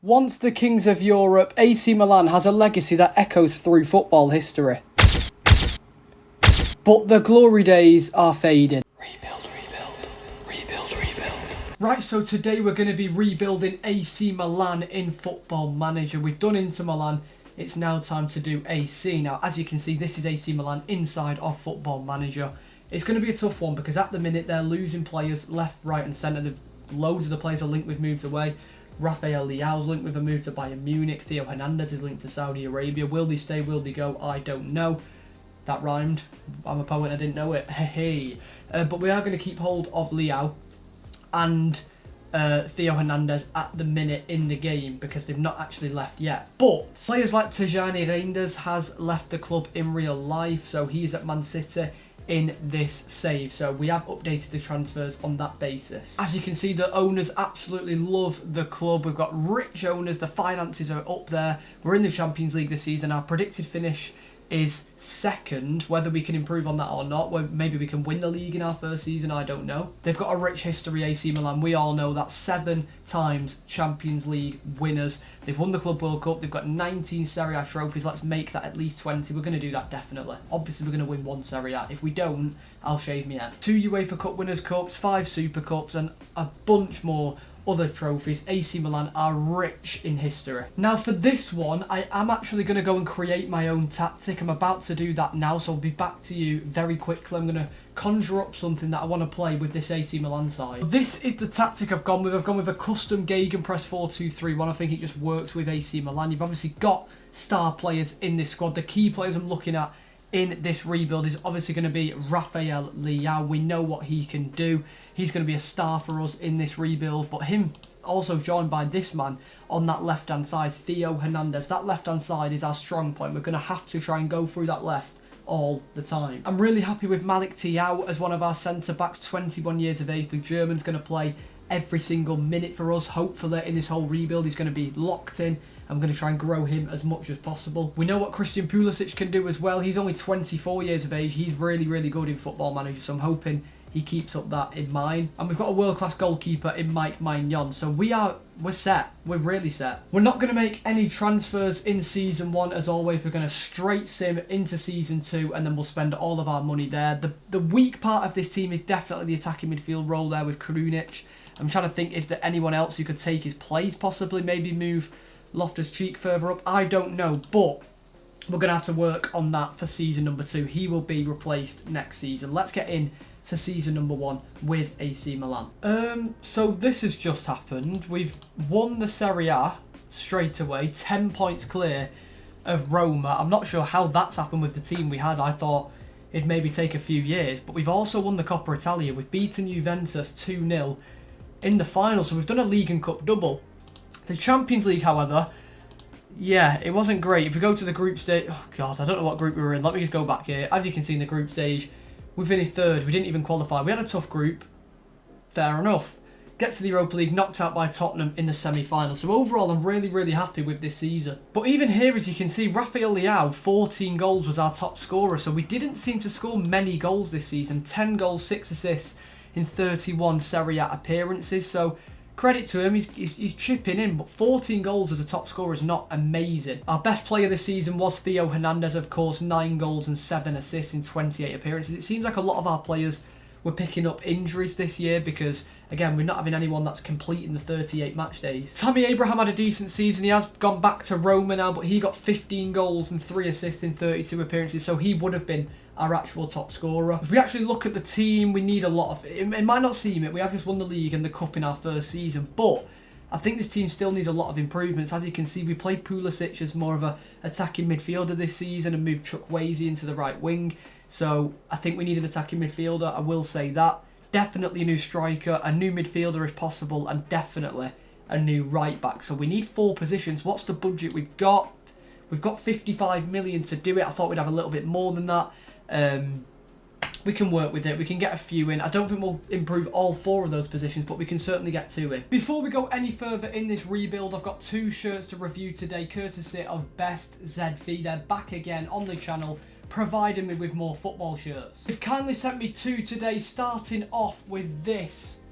Once the kings of Europe, AC Milan has a legacy that echoes through football history. But the glory days are fading. Rebuild. Right, so today we're going to be rebuilding AC Milan in Football Manager. We've done Inter Milan, it's now time to do AC. Now, as you can see, this is AC Milan inside of Football Manager. It's going to be a tough one because at the minute they're losing players left, right and centre. Loads of the players are linked with moves away. Rafael Leao's linked with a move to Bayern Munich. Theo Hernandez is linked to Saudi Arabia. Will they stay? Will they go? I don't know. That rhymed. I'm a poet, I didn't know it. Hey. But we are going to keep hold of Leao and Theo Hernandez at the minute in the game because they've not actually left yet. But players like Tijani Reinders has left the club in real life, so he's at Man City in this save. So we have updated the transfers on that basis. As you can see, the owners absolutely love the club. We've got rich owners, the finances are up there. We're in the Champions League this season. Our predicted finish is second. Whether we can improve on that or not, maybe we can win the league in our first season, I don't know. They've got a rich history, AC Milan. We all know that 7 times Champions League winners. They've won the Club World Cup. They've got 19 Serie A trophies. Let's make that at least 20. We're going to do that definitely. Obviously, we're going to win 1 Serie A. If we don't, I'll shave my head. 2 UEFA Cup Winners' Cups, 5 Super Cups, and a bunch more other trophies. AC Milan are rich in history. Now for this one, I am actually going to go and create my own tactic. I'm about to do that now, so I'll be back to you very quickly. I'm going to conjure up something that I want to play with this AC Milan side. This is the tactic I've gone with. I've gone with a custom Gegenpress 4-2-3-1. I think it just works with AC Milan. You've obviously got star players in this squad. The key players I'm looking at in this rebuild is obviously going to be Rafael Leao. We know what he can do. He's going to be a star for us in this rebuild, but him also joined by this man on that left-hand side, Theo Hernandez. That left-hand side is our strong point. We're going to have to try and go through that left all the time. I'm really happy with Malik Thiaw as one of our centre-backs, 21 years of age. The German's going to play every single minute for us. Hopefully in this whole rebuild he's going to be locked in. I'm going to try and grow him as much as possible. We know what Christian Pulisic can do as well. He's only 24 years of age. He's really, really good in Football Manager, so I'm hoping he keeps up that in mine. And we've got a world-class goalkeeper in Mike Maignan. So we're set. We're really set. We're not going to make any transfers in Season 1 as always. We're going to straight sim into Season 2 and then we'll spend all of our money there. The weak part of this team is definitely the attacking midfield role there with Krunic. I'm trying to think if there's anyone else who could take his place possibly. Maybe move Loftus-Cheek further up. I don't know, but we're going to have to work on that for Season number 2. He will be replaced next season. Let's get in to Season number 1 with AC Milan. So this has just happened. We've won the Serie A straight away, 10 points clear of Roma. I'm not sure how that's happened with the team we had. I thought it'd maybe take a few years, but we've also won the Coppa Italia. We've beaten Juventus 2-0 in the final, so we've done a League and Cup double. The Champions League, however, yeah, it wasn't great. If we go to the group stage, oh God, I don't know what group we were in. Let me just go back here. As you can see in the group stage, we finished 3rd. We didn't even qualify. We had a tough group. Fair enough. Get to the Europa League, knocked out by Tottenham in the semi-final. So overall, I'm really, really happy with this season. But even here, as you can see, Rafael Leao, 14 goals was our top scorer. So we didn't seem to score many goals this season. 10 goals, 6 assists in 31 Serie A appearances. So credit to him, he's chipping in, but 14 goals as a top scorer is not amazing. Our best player this season was Theo Hernandez, of course, 9 goals and 7 assists in 28 appearances. It seems like a lot of our players were picking up injuries this year because, again, we're not having anyone that's completing the 38 match days. Tammy Abraham had a decent season. He has gone back to Roma now, but he got 15 goals and 3 assists in 32 appearances, so he would have been our actual top scorer. If we actually look at the team, we need a lot of it. It might not seem it. We have just won the league and the cup in our first season, but I think this team still needs a lot of improvements. As you can see, we played Pulisic as more of a attacking midfielder this season and moved Chukwueze into the right wing. So I think we need an attacking midfielder. I will say that. Definitely a new striker, a new midfielder if possible, and definitely a new right back. So we need 4 positions. What's the budget we've got? We've got 55 million to do it. I thought we'd have a little bit more than that. We can work with it. We can get a few in. I don't think we'll improve all 4 of those positions, but we can certainly get to it. Before we go any further in this rebuild, I've got 2 shirts to review today, courtesy of Best ZV. They're back again on the channel, providing me with more football shirts. They've kindly sent me 2 today, starting off with this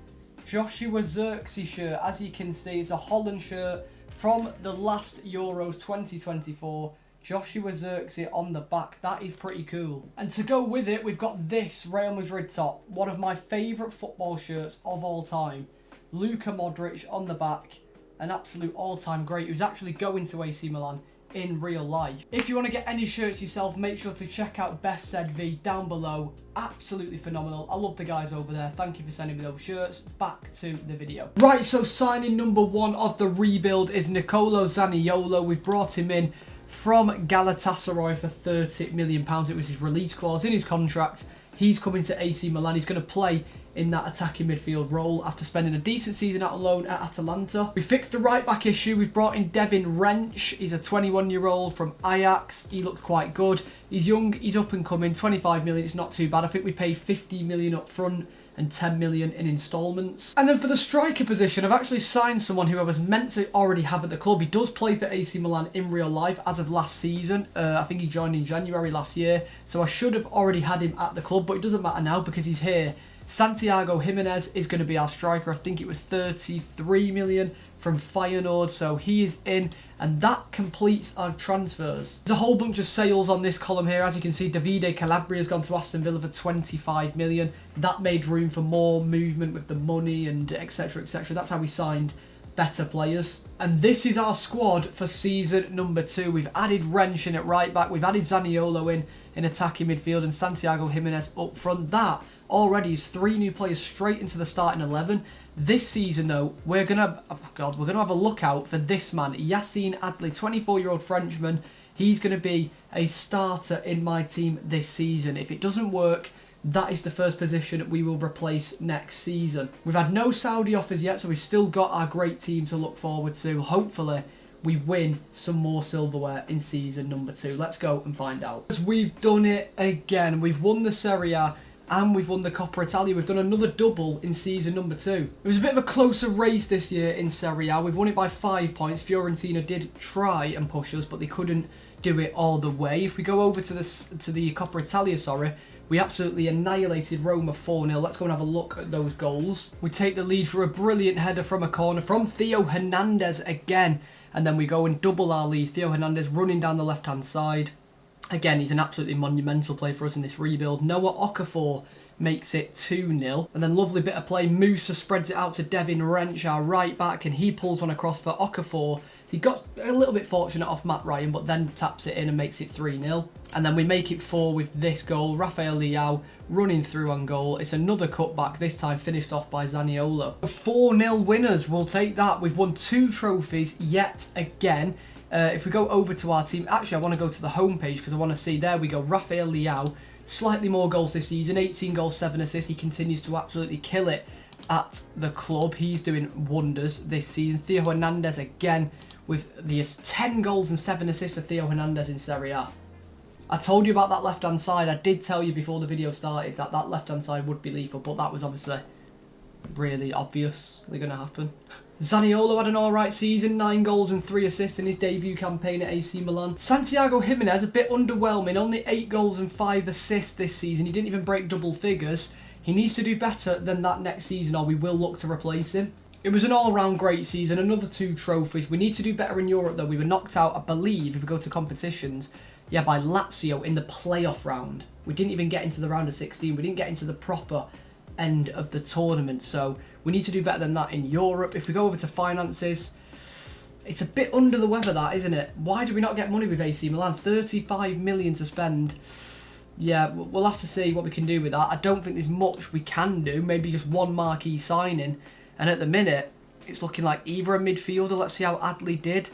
Joshua Zirkzee shirt. As you can see, it's a Holland shirt, from the last Euros 2024. Joshua Zirkzee on the back. That is pretty cool. And to go with it, we've got this Real Madrid top. One of my favourite football shirts of all time. Luka Modric on the back. An absolute all-time great who's actually going to AC Milan in real life. If you want to get any shirts yourself, make sure to check out Best Said V down below. Absolutely phenomenal. I love the guys over there. Thank you for sending me those shirts. Back to the video. Right, so signing number 1 of the rebuild is Nicolo Zaniolo. We've brought him in from Galatasaray for £30 million. It was his release clause in his contract. He's coming to AC Milan. He's going to play in that attacking midfield role after spending a decent season out on loan at Atalanta. We fixed the right back issue. We've brought in Devin Wrench. He's a 21-year-old from Ajax. He looks quite good. He's young, he's up and coming. 25 million, it's not too bad. I think we paid 50 million up front and 10 million in instalments. And then for the striker position, I've actually signed someone who I was meant to already have at the club. He does play for AC Milan in real life as of last season. I think he joined in January last year. So I should have already had him at the club, but it doesn't matter now because he's here. Santiago Jimenez is going to be our striker. I think it was 33 million from Feyenoord, so he is in, and that completes our transfers. There's a whole bunch of sales on this column here. As you can see, Davide Calabria has gone to Aston Villa for 25 million. That made room for more movement with the money and etc, etc. That's how we signed better players. And this is our squad for season number 2. We've added Wrench in at right back. We've added Zaniolo in attacking midfield and Santiago Jimenez up front. That already is 3 new players straight into the starting 11. This season, though, we're gonna have a look out for this man, Yassine Adli, 24-year-old Frenchman. He's gonna be a starter in my team this season. If it doesn't work, that is the first position we will replace next season. We've had no Saudi offers yet, so we've still got our great team to look forward to. Hopefully, we win some more silverware in season number 2. Let's go and find out. Because we've done it again. We've won the Serie A and we've won the Coppa Italia. We've done another double in season number 2. It was a bit of a closer race this year in Serie A. We've won it by 5 points. Fiorentina did try and push us, but they couldn't do it all the way. If we go over to the Coppa Italia, we absolutely annihilated Roma 4-0. Let's go and have a look at those goals. We take the lead for a brilliant header from a corner from Theo Hernandez again. And then we go and double our lead. Theo Hernandez running down the left-hand side. Again, he's an absolutely monumental play for us in this rebuild. Noah Okafor makes it 2-0. And then lovely bit of play. Musa spreads it out to Devin Wrench, our right back, and he pulls one across for Okafor. He got a little bit fortunate off Matt Ryan, but then taps it in and makes it 3-0. And then we make it 4 with this goal. Rafael Leao running through on goal. It's another cutback, this time finished off by Zaniolo. 4-0 winners, we'll take that. We've won 2 trophies yet again. If we go over to our team, actually I want to go to the homepage because I want to see, there we go, Rafael Leao, slightly more goals this season, 18 goals, 7 assists. He continues to absolutely kill it at the club. He's doing wonders this season. Theo Hernandez again with the 10 goals and 7 assists for Theo Hernandez in Serie A. I told you about that left-hand side. I did tell you before the video started that that left-hand side would be lethal, but that was obviously really obviously going to happen. Zaniolo had an alright season, 9 goals and 3 assists in his debut campaign at AC Milan. Santiago Jimenez, a bit underwhelming, only 8 goals and 5 assists this season. He didn't even break double figures. He needs to do better than that next season or we will look to replace him. It was an all-round great season, another 2 trophies. We need to do better in Europe though. We were knocked out, I believe, if we go to competitions, by Lazio in the playoff round. We didn't even get into the round of 16. We didn't get into the proper end of the tournament, so we need to do better than that in Europe. If we go over to finances, it's a bit under the weather, that, isn't it? Why do we not get money with AC Milan? 35 million to spend. Yeah, we'll have to see what we can do with that. I don't think there's much we can do, maybe just one marquee signing, and at the minute it's looking like either a midfielder. Let's see how Adli did.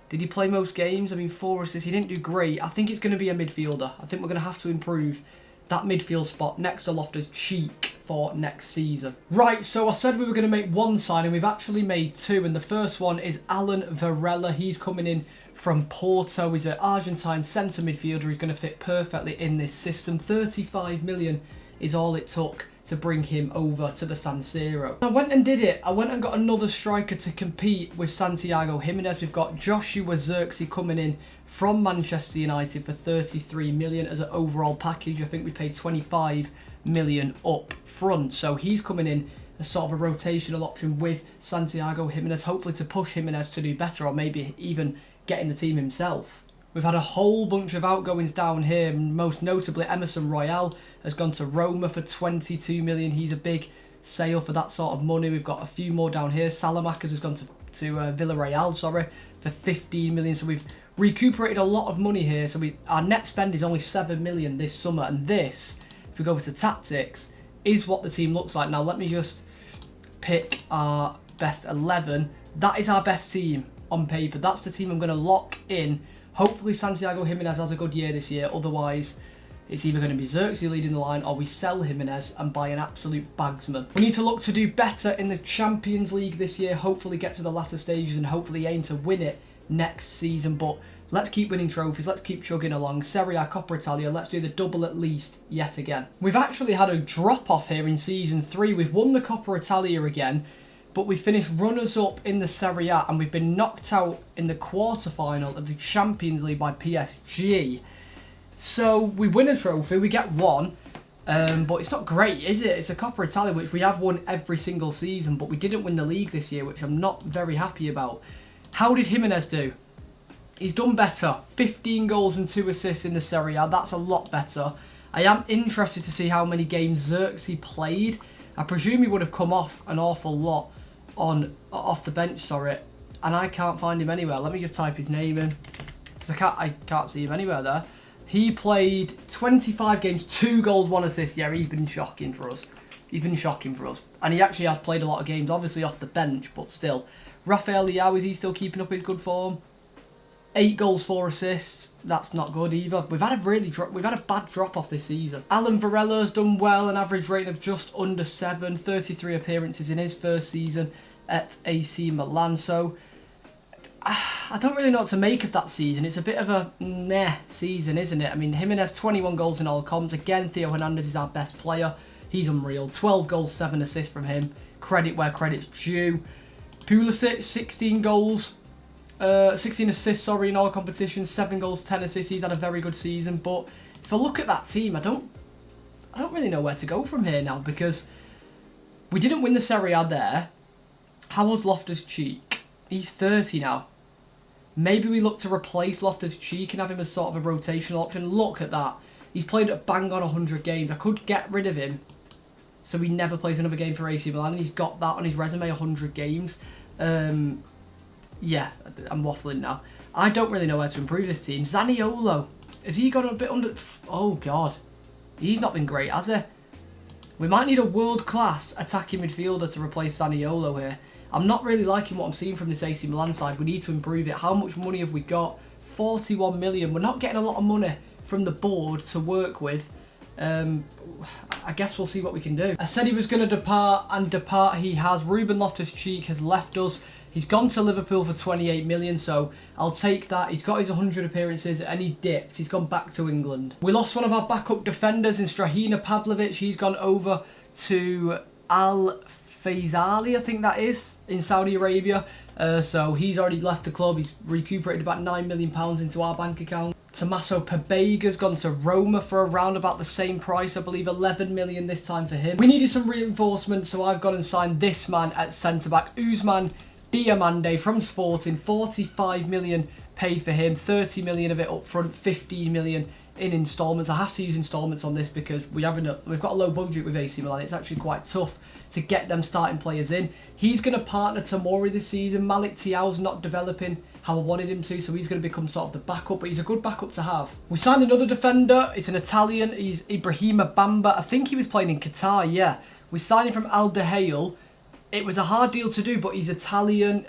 Did he play most games? I mean, 4 assists, he didn't do great. I think it's going to be a midfielder. I think we're going to have to improve that midfield spot next to Loftus-Cheek for next season. Right, so I said we were going to make 1 signing. We've actually made 2, and the first one is Alan Varela. He's coming in from Porto. He's an Argentine centre midfielder. He's going to fit perfectly in this system. 35 million is all it took to bring him over to the San Siro. I went and did it. I went and got another striker to compete with Santiago Jimenez. We've got Joshua Zirkzee coming in from Manchester United for 33 million as an overall package. I think we paid 25 million up front. So he's coming in a sort of a rotational option with Santiago Jimenez, hopefully to push Jimenez to do better, or maybe even get in the team himself. We've had a whole bunch of outgoings down here, most notably Emerson Royal has gone to Roma for 22 million. He's a big sale for that sort of money. We've got a few more down here. Salamakers has gone to Villarreal, for 15 million. So we've recuperated a lot of money here. So our net spend is only 7 million this summer. And this, if we go over to tactics, is what the team looks like. Now let me just pick our best 11. That is our best team on paper. That's the team I'm going to lock in. Hopefully Santiago Jimenez has a good year this year. Otherwise, it's either going to be Xerxes leading the line or we sell Jimenez and buy an absolute bagsman. We need to look to do better in the Champions League this year. Hopefully get to the latter stages and hopefully aim to win it next season. But let's keep winning trophies. Let's keep chugging along. Serie A, Coppa Italia. Let's do the double at least yet again. We've actually had a drop-off here in Season 3. We've won the Coppa Italia again, but we finished runners-up in the Serie A and we've been knocked out in the quarter-final of the Champions League by PSG. So we win a trophy, we get one, but it's not great, is it? It's a Coppa Italia, which we have won every single season, but we didn't win the league this year, which I'm not very happy about. How did Jimenez do? He's done better. 15 goals and 2 assists in the Serie A. That's a lot better. I am interested to see how many games Xerxes played. I presume he would have come off an awful lot off the bench, and I can't find him anywhere. Let me just type his name in, because I can't see him anywhere there. He played 25 games, 2 goals, 1 assist. Yeah, he's been shocking for us. And he actually has played a lot of games, obviously off the bench, but still. Rafael Leao, is he still keeping up his good form? 8 goals, 4 assists. That's not good either. We've had a bad drop off this season. Alan Varela's done well, an average rating of just under 7, 33 appearances in his first season at AC Milan. So I don't really know what to make of that season. It's a bit of a meh season, isn't it? I mean, Jimenez 21 goals in all comps. Again, Theo Hernandez is our best player. He's unreal. 12 goals, 7 assists from him. Credit where credit's due. Pulisic, 16 goals. 16 assists, in all competitions, 7 goals, 10 assists. He's had a very good season. But if I look at that team, I don't really know where to go from here now, because we didn't win the Serie A there. How old's Loftus-Cheek? He's 30 now. Maybe we look to replace Loftus-Cheek and have him as sort of a rotational option. Look at that. He's played at bang on 100 games. I could get rid of him so he never plays another game for AC Milan, and he's got that on his resume, 100 games. Yeah, I'm waffling now. I don't really know where to improve this team. Zaniolo, has he gone a bit under... Oh, God. He's not been great, has he? We might need a world-class attacking midfielder to replace Zaniolo here. I'm not really liking what I'm seeing from this AC Milan side. We need to improve it. How much money have we got? 41 million. We're not getting a lot of money from the board to work with. I guess we'll see what we can do. I said he was going to depart, and depart he has. Ruben Loftus-Cheek has left us. He's gone to Liverpool for 28 million, so I'll take that. He's got his 100 appearances and he's dipped. He's gone back to England. We lost one of our backup defenders in Strahina Pavlovic. He's gone over to Al Faisali, I think that is, in Saudi Arabia. So he's already left the club. He's recuperated about £9 million into our bank account. Tommaso Pabega's gone to Roma for around about the same price, I believe 11 million this time for him. We needed some reinforcement, so I've gone and signed this man at centre-back, Ousmane Diomande from Sporting. 45 million paid for him, 30 million of it up front, 15 million in instalments. I have to use instalments on this because we've got a low budget with AC Milan. It's actually quite tough to get them starting players in. He's going to partner Tomori this season. Malik Thiaw's not developing how I wanted him to, so he's going to become sort of the backup, but he's a good backup to have. We signed another defender. It's an Italian. He's Ibrahima Bamba. I think he was playing in Qatar, yeah. We signed him from Al Dahail. It was a hard deal to do, but he's Italian.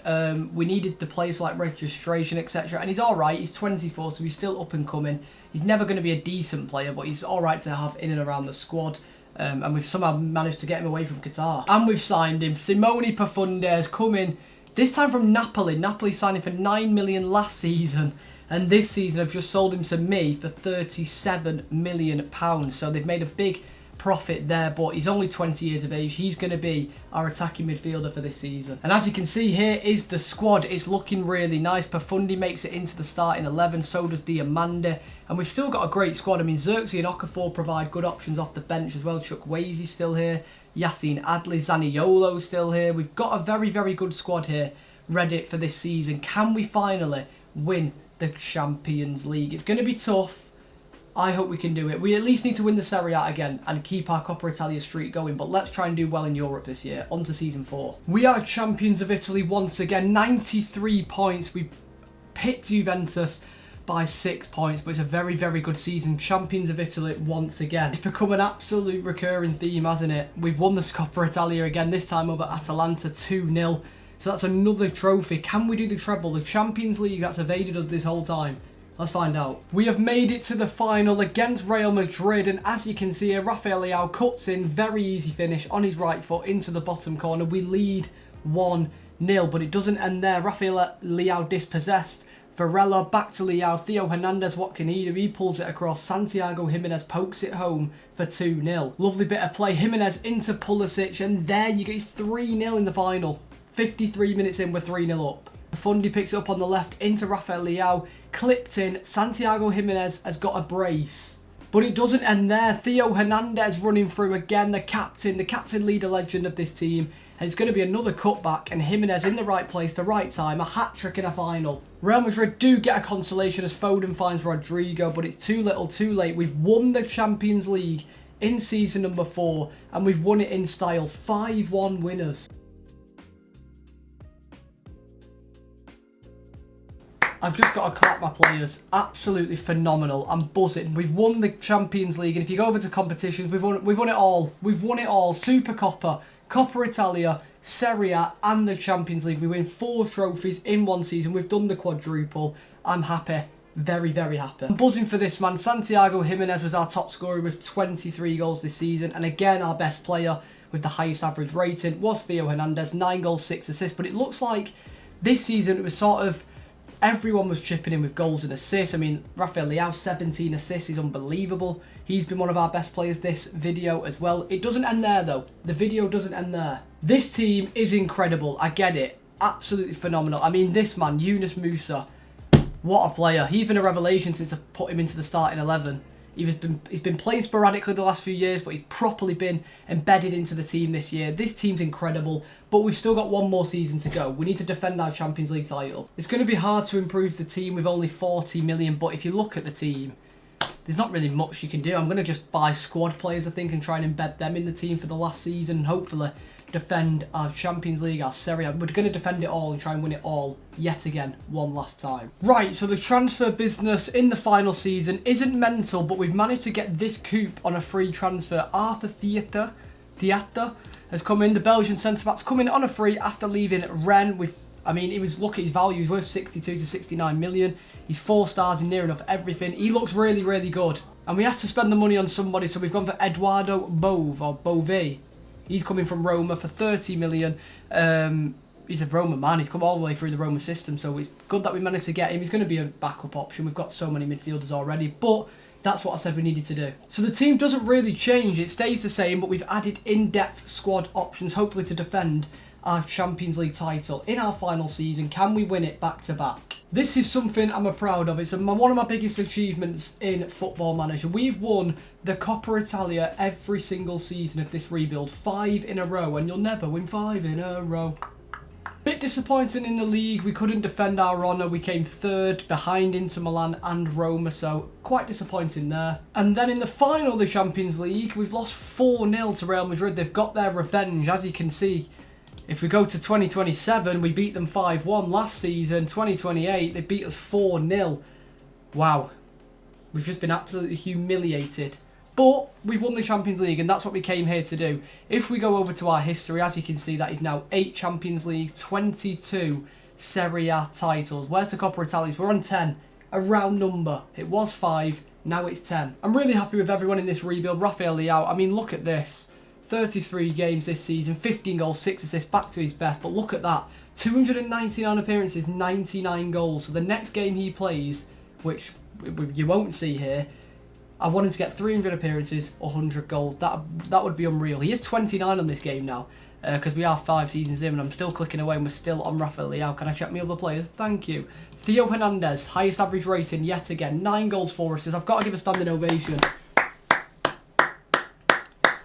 We needed the players for like registration, etc. And he's all right. He's 24, so he's still up and coming. He's never going to be a decent player, but he's all right to have in and around the squad. And we've somehow managed to get him away from Qatar. And we've signed him. Simone Pafunde has come in, this time from Napoli. Napoli signed him for 9 million last season. And this season I've just sold him to me for £37 million. So they've made a big profit there, but he's only 20 years of age. He's going to be our attacking midfielder for this season. And as you can see, here is the squad. It's looking really nice. Profundi makes it into the starting 11, so does Diamande. And we've still got a great squad. I mean, Xerxes and Okafor provide good options off the bench as well. Chukwuezi's still here. Yassine Adli, Zaniolo's still here. We've got a very, very good squad here ready for this season. Can we finally win the Champions League? It's going to be tough. I hope we can do it. We at least need to win the Serie A again and keep our Coppa Italia streak going, but let's try and do well in Europe this year. On to Season 4. We are champions of Italy once again. 93 points. We picked Juventus by 6 points, but it's a very, very good season. Champions of Italy once again. It's become an absolute recurring theme, hasn't it? We've won the Coppa Italia again, this time over Atalanta 2-0. So that's another trophy. Can we do the treble? The Champions League that's evaded us this whole time. Let's find out. We have made it to the final against Real Madrid, and as you can see here, Rafael Leao cuts in, very easy finish on his right foot into the bottom corner. We lead 1-0, but it doesn't end there. Rafael Leao dispossessed. Varela back to Leao. Theo Hernandez, what can he do? He pulls it across. Santiago Jimenez pokes it home for 2-0. Lovely bit of play. Jimenez into Pulisic, and there you go. It's 3-0 in the final. 53 minutes in, we're 3-0 up. Fundi picks it up on the left into Rafael Leao. Clipped in. Santiago Jimenez has got a brace. But it doesn't end there. Theo Hernandez running through again. The captain leader legend of this team. And it's going to be another cutback. And Jimenez in the right place, the right time. A hat-trick in a final. Real Madrid do get a consolation as Foden finds Rodrigo. But it's too little, too late. We've won the Champions League in season number 4. And we've won it in style. 5-1 winners. I've just got to clap my players. Absolutely phenomenal. I'm buzzing. We've won the Champions League, and if you go over to competitions, we've won it all. We've won it all. Super Coppa, Coppa Italia, Serie A, and the Champions League. We win 4 trophies in one season. We've done the quadruple. I'm happy. Very, very happy. I'm buzzing for this, man. Santiago Jimenez was our top scorer with 23 goals this season, and again, our best player with the highest average rating was Theo Hernandez. 9 goals, 6 assists, but it looks like this season it was sort of everyone was chipping in with goals and assists. I mean, Rafael Leao, 17 assists is unbelievable. He's been one of our best players this video as well. It doesn't end there, though. The video doesn't end there. This team is incredible. I get it. Absolutely phenomenal. I mean, this man, Yunus Musa, what a player. He's been a revelation since I put him into the starting 11. He's been playing sporadically the last few years, but he's properly been embedded into the team this year. This team's incredible, but we've still got one more season to go. We need to defend our Champions League title. It's going to be hard to improve the team with only 40 million, but if you look at the team, there's not really much you can do. I'm going to just buy squad players, I think, and try and embed them in the team for the last season, and hopefully defend our Champions League, our Serie A. We're going to defend it all and try and win it all yet again one last time. Right, so the transfer business in the final season isn't mental, but we've managed to get this coup on a free transfer. Arthur Theater has come in. The Belgian centre-back's come in on a free after leaving Rennes. Look at his value. He's worth 62 to 69 million. He's 4 stars in near enough everything. He looks really, really good. And we had to spend the money on somebody, so we've gone for Eduardo Bove. He's coming from Roma for 30 million. He's a Roma man. He's come all the way through the Roma system, so it's good that we managed to get him. He's going to be a backup option. We've got so many midfielders already, but that's what I said we needed to do. So the team doesn't really change. It stays the same, but we've added in-depth squad options, hopefully to defend our Champions League title in our final season. Can we win it back-to-back? This is something I'm proud of. It's one of my biggest achievements in Football Manager. We've won the Coppa Italia every single season of this rebuild. 5 in a row, and you'll never win 5 in a row. Bit disappointing in the league. We couldn't defend our honour. We came 3rd behind Inter Milan and Roma, so quite disappointing there. And then in the final of the Champions League, we've lost 4-0 to Real Madrid. They've got their revenge, as you can see. If we go to 2027, we beat them 5-1 last season. 2028, they beat us 4-0. Wow. We've just been absolutely humiliated. But we've won the Champions League, and that's what we came here to do. If we go over to our history, as you can see, that is now 8 Champions Leagues, 22 Serie A titles. Where's the Coppa Italia? We're on 10. A round number. It was 5, now it's 10. I'm really happy with everyone in this rebuild. Rafael Leao, I mean, look at this. 33 games this season, 15 goals, 6 assists, back to his best. But look at that, 299 appearances, 99 goals. So the next game he plays, which you won't see here, I want him to get 300 appearances, 100 goals. That would be unreal. He is 29 on this game now, because we are 5 seasons in, and I'm still clicking away, and we're still on Rafael Leao. Can I check my other players? Thank you. Theo Hernandez, highest average rating yet again. 9 goals, 4 assists. I've got to give a standing ovation.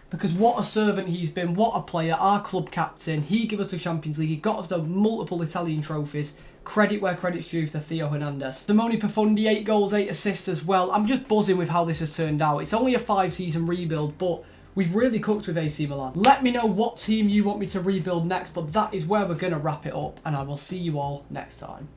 Because what a servant he's been, what a player, our club captain. He gave us the Champions League, he got us the multiple Italian trophies. Credit where credit's due for Theo Hernandez. Simone Profundi, 8 goals, 8 assists as well. I'm just buzzing with how this has turned out. It's only a 5-season rebuild, but we've really cooked with AC Milan. Let me know what team you want me to rebuild next, but that is where we're going to wrap it up, and I will see you all next time.